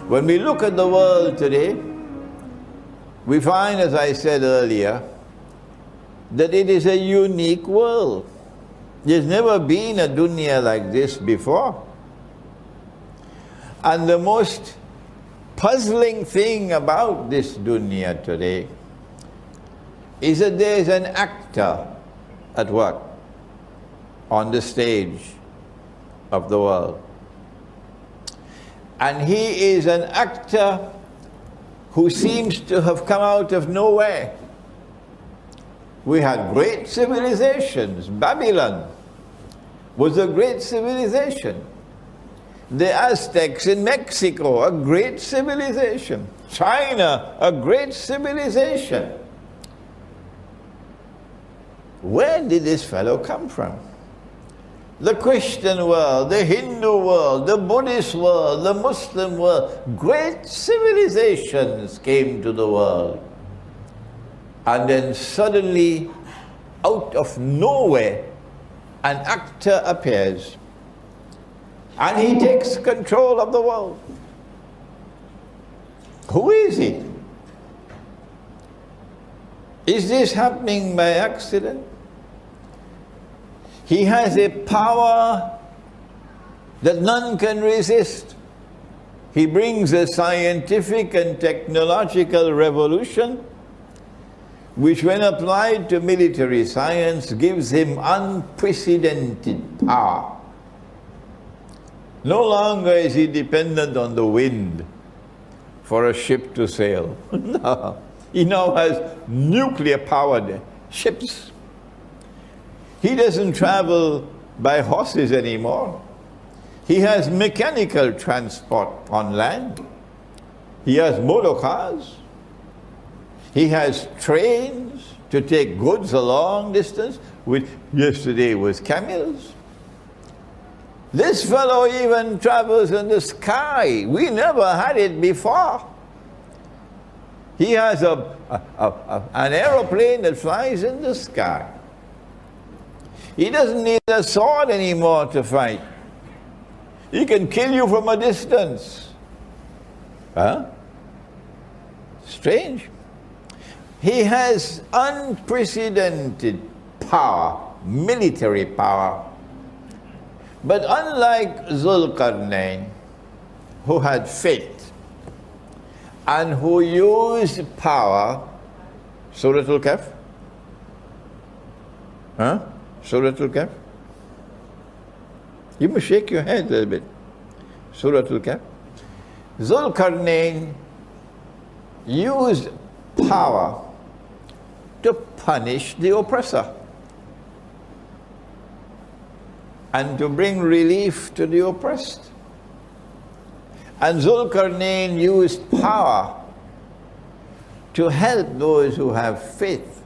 When we look at the world today, we find, as I said earlier, that it is a unique world. There's never been a dunya like this before. And the most puzzling thing about this dunya today is that there is an actor at work on the stage of the world. And he is an actor who seems to have come out of nowhere. We had great civilizations. Babylon was a great civilization. The Aztecs in Mexico, a great civilization. China, a great civilization. Where did this fellow come from? The Christian world, the Hindu world, the Buddhist world, the Muslim world, great civilizations came to the world. And then suddenly, out of nowhere, an actor appears. And he takes control of the world. Who is he? Is this happening by accident? He has a power that none can resist. He brings a scientific and technological revolution which, when applied to military science, gives him unprecedented power. No longer is he dependent on the wind for a ship to sail. No. He now has nuclear-powered ships. He doesn't travel by horses anymore. He has mechanical transport on land. He has motor cars. He has trains to take goods a long distance, which yesterday was camels. This fellow even travels in the sky. We never had it before. He has an aeroplane that flies in the sky. He doesn't need a sword anymore to fight. He can kill you from a distance. Huh? Strange. He has unprecedented power, military power. But unlike Zulkarnain, who had faith and who used power, Surah Al-Kahf? Huh? Surah Al-Kahf? You must shake your head a little bit. Surah Al-Kahf. Zulkarnain used power to punish the oppressor and to bring relief to the oppressed. And Zulkarnain used power to help those who have faith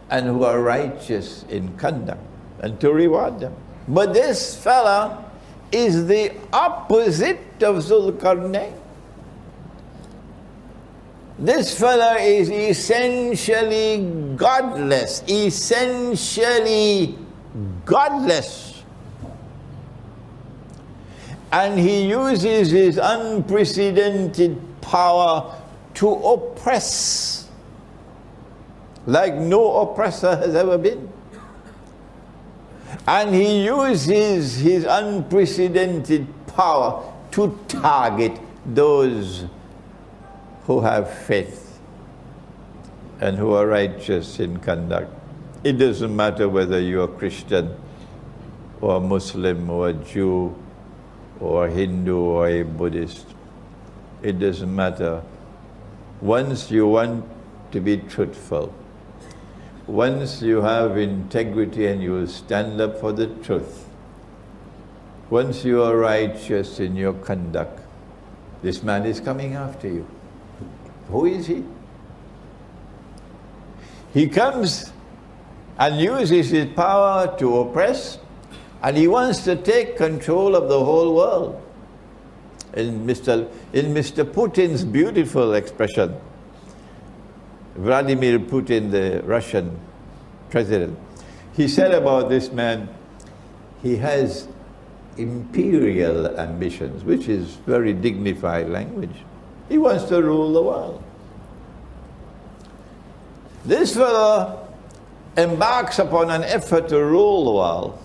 and who are righteous in conduct, and to reward them. But this fella is the opposite of Zulkarnain. This fella is essentially godless, essentially godless. And he uses his unprecedented power to oppress like no oppressor has ever been. And he uses his unprecedented power to target those who have faith and who are righteous in conduct. It doesn't matter whether you're a Christian or a Muslim or a Jew or a Hindu or a Buddhist. It doesn't matter. Once you want to be truthful, once you have integrity and you will stand up for the truth, once you are righteous in your conduct, this man is coming after you. Who is he? He comes and uses his power to oppress, and he wants to take control of the whole world. In Mr. Putin's beautiful expression, Vladimir Putin, the Russian president, he said about this man, he has imperial ambitions, which is very dignified language. He wants to rule the world. This fellow embarks upon an effort to rule the world,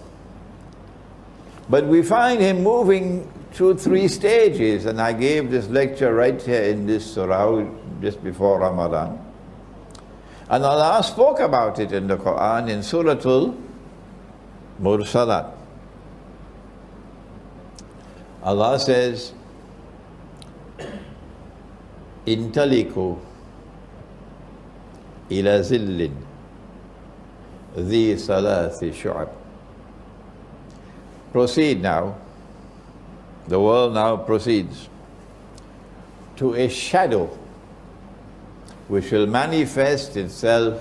but we find him moving through 3 stages, and I gave this lecture right here in this surah just before Ramadan. And Allah spoke about it in the Quran in Surah Al-Mursalat. Allah says, Intaliku ila zillin dhi salathi shu'ab. Proceed now. The world now proceeds to a shadow which will manifest itself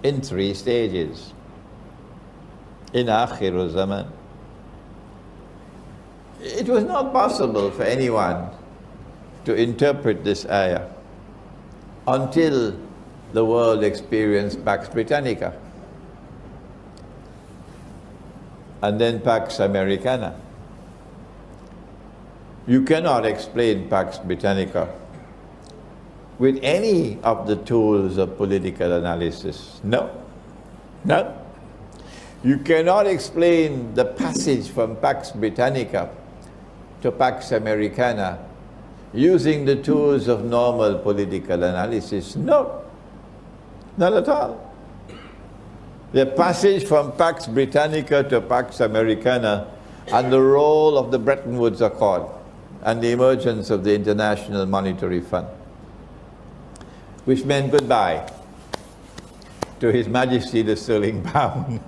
in 3 stages. In akhir zaman. It was not possible for anyone to interpret this ayah until the world experienced Pax Britannica and then Pax Americana. You cannot explain Pax Britannica with any of the tools of political analysis. No. No. You cannot explain the passage from Pax Britannica to Pax Americana using the tools of normal political analysis. No. Not at all. The passage from Pax Britannica to Pax Americana and the role of the Bretton Woods Accord and the emergence of the International Monetary Fund, which meant goodbye to His Majesty the sterling pound.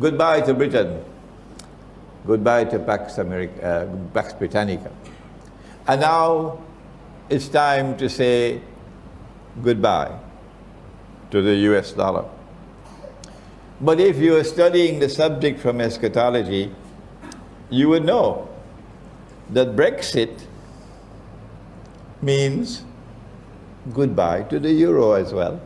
Goodbye to Britain. Goodbye to Pax Britannica. And now it's time to say goodbye to the US dollar. But if you are studying the subject from eschatology, you would know that Brexit means goodbye to the euro as well.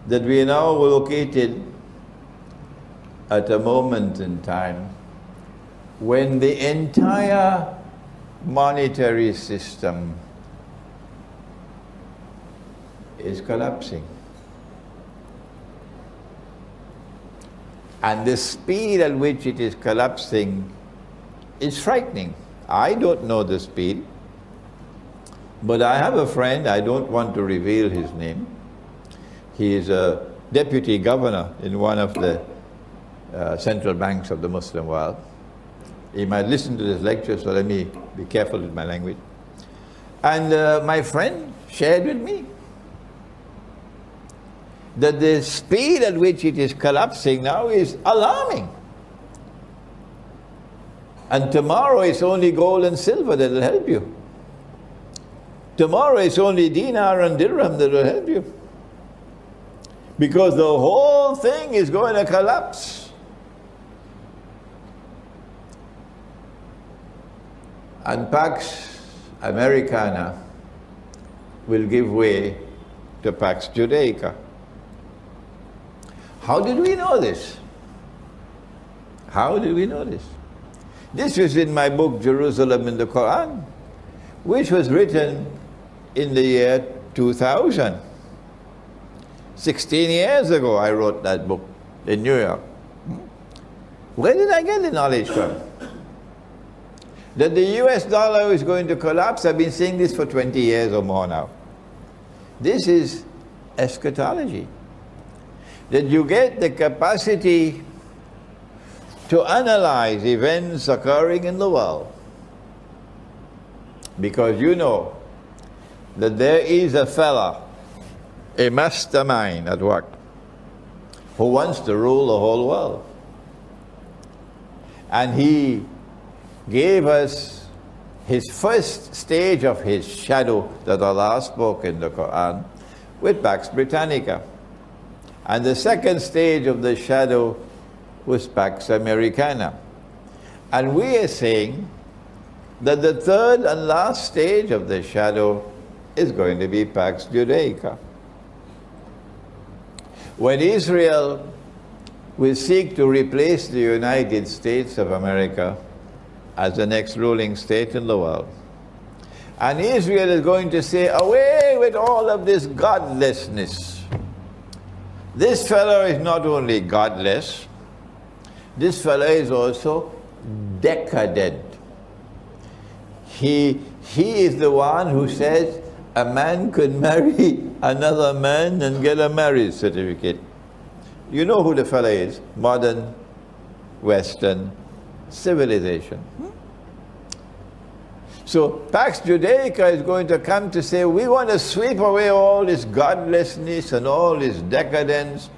That we are now located at a moment in time when the entire monetary system is collapsing. And the speed at which it is collapsing is frightening. I don't know the speed, but I have a friend, I don't want to reveal his name. He is a deputy governor in one of the central banks of the Muslim world. He might listen to this lecture, so let me be careful with my language. And my friend shared with me that the speed at which it is collapsing now is alarming. And tomorrow it's only gold and silver that will help you. Tomorrow it's only dinar and dirham that will help you. Because the whole thing is going to collapse. And Pax Americana will give way to Pax Judaica. How did we know this? How did we know this? This was in my book, Jerusalem in the Quran, which was written in the year 2000. 16 years ago I wrote that book in New York. Where did I get the knowledge from? That the US dollar is going to collapse, I've been saying this for 20 years or more now. This is eschatology. That you get the capacity to analyze events occurring in the world. Because you know that there is a fella, a mastermind at work, who wants to rule the whole world. And he gave us his first stage of his shadow that Allah spoke in the Quran with Pax Britannica. And the second stage of the shadow was Pax Americana. And we are saying that the third and last stage of the shadow is going to be Pax Judaica. When Israel will seek to replace the United States of America as the next ruling state in the world, and Israel is going to say, away with all of this godlessness. This fellow is not only godless, this fellow is also decadent. He is the one who says a man could marry another man and get a marriage certificate. You know who the fellow is? Modern Western civilization. So Pax Judaica is going to come to say, we want to sweep away all this godlessness and all this decadence.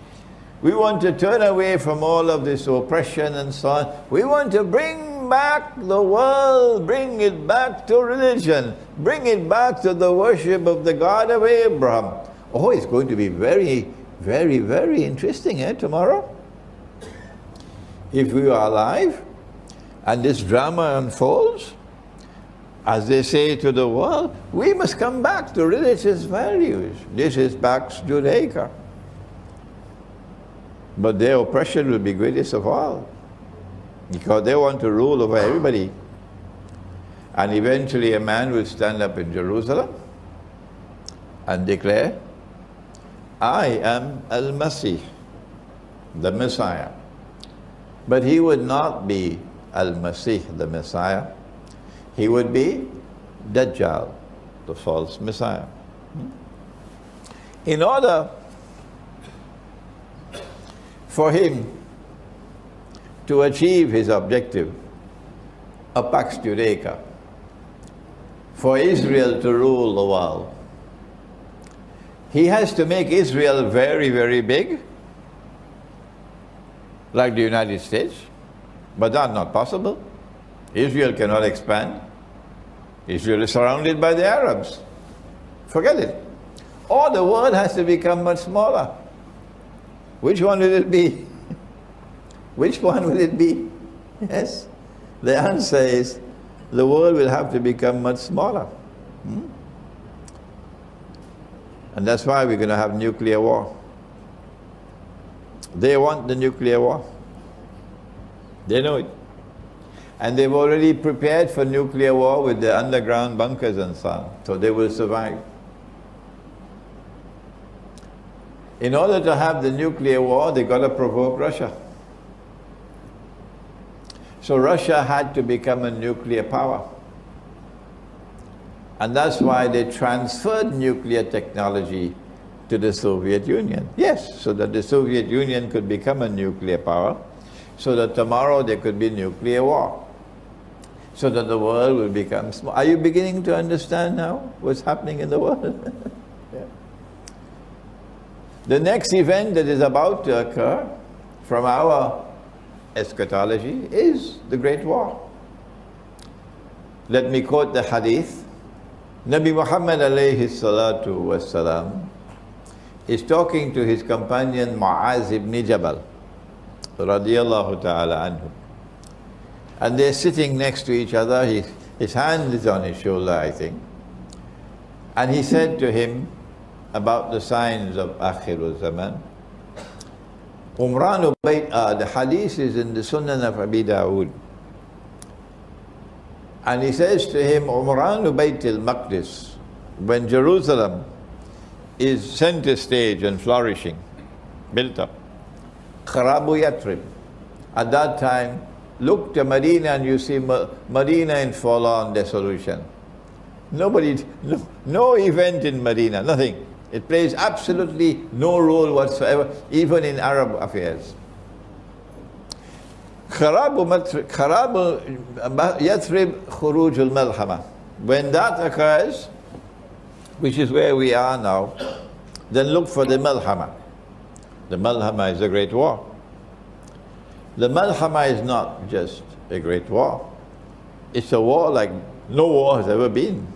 We want to turn away from all of this oppression and so on. We want to bring back the world, bring it back to religion, bring it back to the worship of the God of Abraham. Oh, it's going to be very, very, very interesting, tomorrow. If we are alive and this drama unfolds, as they say to the world, we must come back to religious values. This is Pax Judaica. But their oppression will be greatest of all, because they want to rule over everybody. And eventually a man will stand up in Jerusalem and declare, I am Al-Masih, the Messiah. But he would not be Al-Masih, the Messiah. He would be Dajjal, the false Messiah. In order for him to achieve his objective, a Pax Judaica, for Israel to rule the world, he has to make Israel very, very big, like the United States, but that's not possible. Israel cannot expand. Israel is surrounded by the Arabs. Forget it. Or the world has to become much smaller. Which one will it be? Which one will it be? Yes. The answer is the world will have to become much smaller. And that's why we're going to have nuclear war. They want the nuclear war. They know it. And they've already prepared for nuclear war with the underground bunkers and so on. So they will survive. In order to have the nuclear war, they got to provoke Russia. So Russia had to become a nuclear power. And that's why they transferred nuclear technology to the Soviet Union. Yes, so that the Soviet Union could become a nuclear power, so that tomorrow there could be nuclear war, so that the world will become small. Are you beginning to understand now what's happening in the world? Yeah. The next event that is about to occur from our eschatology is the Great War. Let me quote the hadith. Nabi Muhammad alayhi salatu wassalam is talking to his companion Mu'az ibn Jabal radiyallahu ta'ala anhu. And they're sitting next to each other. His hand is on his shoulder, I think. And he said to him about the signs of akhir zaman. The hadith is in the Sunan of Abi Dawood. And he says to him, Umranu Bayt al-Maqdis, when Jerusalem is center stage and flourishing, built up, Kharabu Yathrib, at that time, look to Medina and you see Medina in forlorn dissolution. No event in Medina, nothing. It plays absolutely no role whatsoever, even in Arab affairs. Kharabu Yathrib Khuruj al-Malhama. When that occurs, which is where we are now, then look for the Malhama. The Malhama is a great war. The Malhama is not just a great war. It's a war like no war has ever been.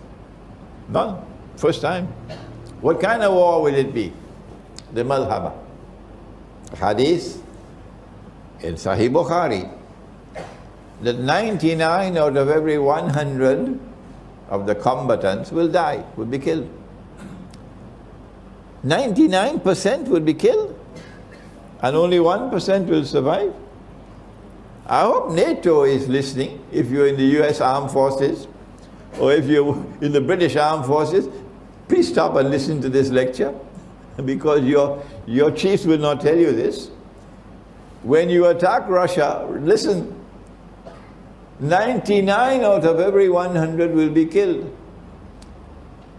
None. First time. What kind of war will it be? The Malhama. Hadith in Sahih Bukhari that 99 out of every 100 of the combatants will die, will be killed. 99% will be killed. and only 1% will survive. I hope NATO is listening. If you're in the US Armed Forces, or if you're in the British Armed Forces, please stop and listen to this lecture, because your chiefs will not tell you this. When you attack Russia, listen, 99 out of every 100 will be killed.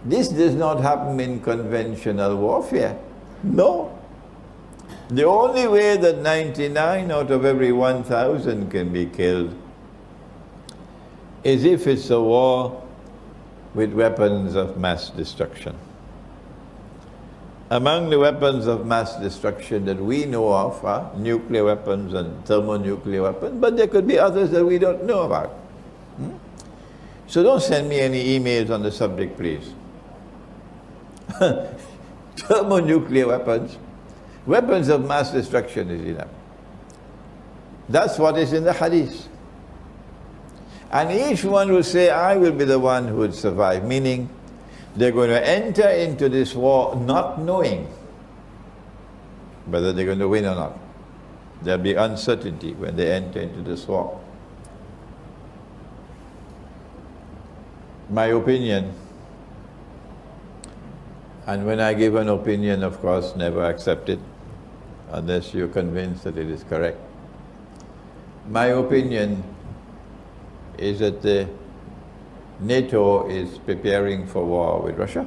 This does not happen in conventional warfare. No. The only way that 99 out of every 1,000 can be killed is if it's a war with weapons of mass destruction. Among the weapons of mass destruction that we know of are nuclear weapons and thermonuclear weapons, but there could be others that we don't know about. So don't send me any emails on the subject, please. Thermonuclear weapons, weapons of mass destruction is enough. That's what is in the hadith. And each one will say, I will be the one who would survive, meaning they're going to enter into this war not knowing whether they're going to win or not. There'll be uncertainty when they enter into this war. My opinion, and when I give an opinion, of course, never accept it unless you're convinced that it is correct. My opinion is that the NATO is preparing for war with Russia.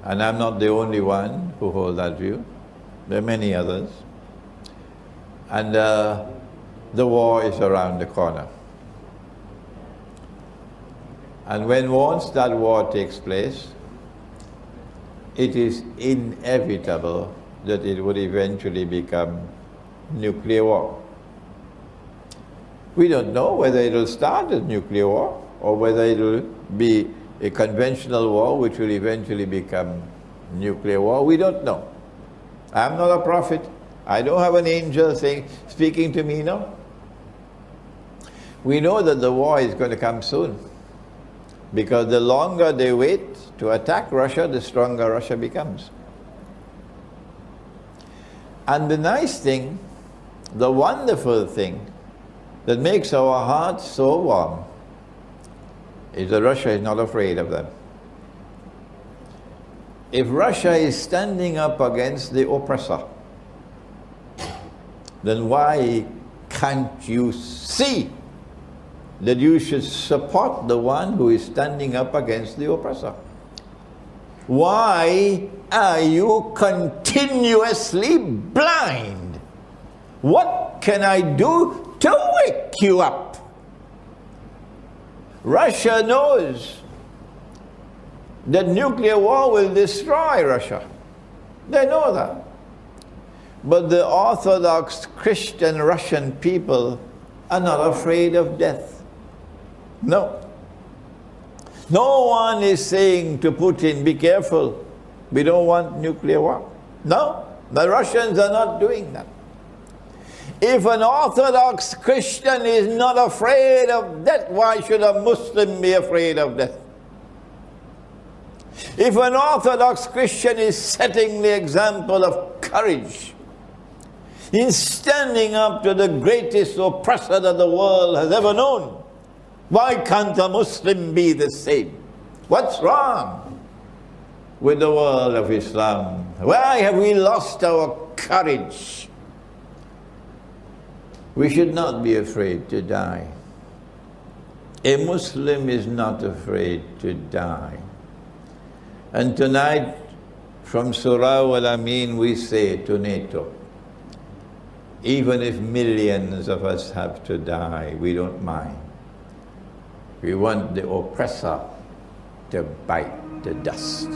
And I'm not the only one who holds that view. There are many others. And the war is around the corner. And once that war takes place, it is inevitable that it would eventually become nuclear war. We don't know whether it will start as nuclear war or whether it will be a conventional war which will eventually become nuclear war. We don't know. I'm not a prophet. I don't have an angel speaking to me, no. We know that the war is going to come soon, because the longer they wait to attack Russia, the stronger Russia becomes. And the nice thing, the wonderful thing that makes our hearts so warm is that Russia is not afraid of them. If Russia is standing up against the oppressor, then why can't you see that you should support the one who is standing up against the oppressor? Why are you continuously blind? What can I do to wake you up? Russia knows that nuclear war will destroy Russia. They know that. But the Orthodox Christian Russian people are not afraid of death. No. No one is saying to Putin, be careful, we don't want nuclear war. No, the Russians are not doing that. If an Orthodox Christian is not afraid of death, why should a Muslim be afraid of death? If an Orthodox Christian is setting the example of courage in standing up to the greatest oppressor that the world has ever known, why can't a Muslim be the same? What's wrong with the world of Islam? Why have we lost our courage? We should not be afraid to die. A Muslim is not afraid to die. And tonight, from Surah Al-Amin, we say to NATO, even if millions of us have to die, we don't mind. We want the oppressor to bite the dust.